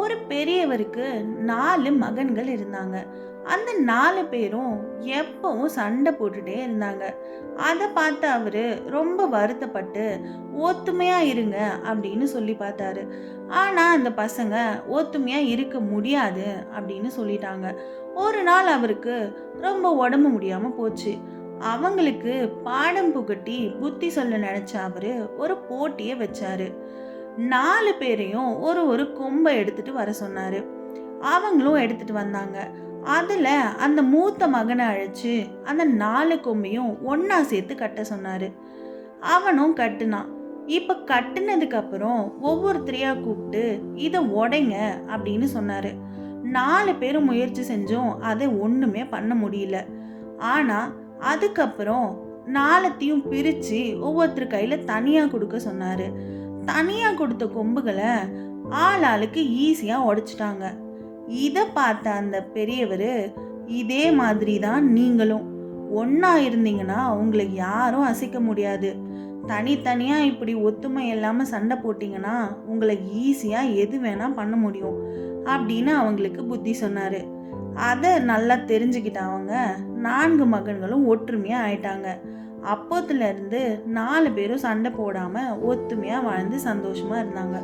ஒரு பெரியவருக்கு 4 மகன்கள் இருந்தாங்க. அந்த 4 பேரும் எப்பவும் சண்டை போட்டுட்டே இருந்தாங்க. அத பார்த்து அவரு ரொம்ப வருத்தப்பட்டு, "ஒத்துமையா இருங்க" அப்படின்னு சொல்லி பார்த்தாரு. ஆனா அந்த பசங்க ஒத்துமையா இருக்க முடியாது அப்படின்னு சொல்லிட்டாங்க. ஒரு நாள் அவருக்கு ரொம்ப உடம்பு முடியாம போச்சு. அவங்களுக்கு பாடம் புகட்டி புத்தி சொல்ல நினைச்ச அவரு ஒரு போட்டிய வச்சாரு. 4 பேரையும் ஒரு ஒரு கொம்ப எடுத்துட்டு வர சொன்னாரு. அவங்களும் எடுத்துட்டு வந்தாங்க. அதுல அந்த மூத்த மகன அழைச்சு அந்த 4 கொம்பையும் ஒண்ணா சேர்த்து கட்ட சொன்னாரு. அவனும் கட்டுனான். இப்ப கட்டுனதுக்கு அப்புறம் ஒவ்வொருத்தரையா கூப்பிட்டு இத உடைங்க அப்படின்னு சொன்னாரு. 4 பேரும் முயற்சி செஞ்சும் அதை ஒண்ணுமே பண்ண முடியல. ஆனா அதுக்கப்புறம் 4த்தையும் பிரிச்சு ஒவ்வொருத்தர் கையில தனியா கொடுக்க சொன்னாரு. தனியா கொடுத்த கொம்புகள ஆளாளுக்கு ஈஸியா உடைச்சுட்டாங்க. இத பார்த்த அந்த பெரியவரு, இதே மாதிரி தான் நீங்களும். ஒண்ணா இருந்தீங்கன்னா உங்கள யாரும் அசைக்க முடியாது. தனித்தனியா இப்படி ஒத்துமை இல்லாம சண்டை போட்டீங்கன்னா, உங்கள ஈஸியா எது வேணா பண்ண முடியும். அப்படின்னு அவங்களுக்கு புத்தி சொன்னாரு. அத நல்லா தெரிஞ்சுக்கிட்ட அவங்க 4 மகன்களும் ஒற்றுமையா ஆயிட்டாங்க. அப்போத்துல இருந்து 4 பேரும் சண்டை போடாம ஒத்துமையா வாழ்ந்து சந்தோஷமா இருந்தாங்க.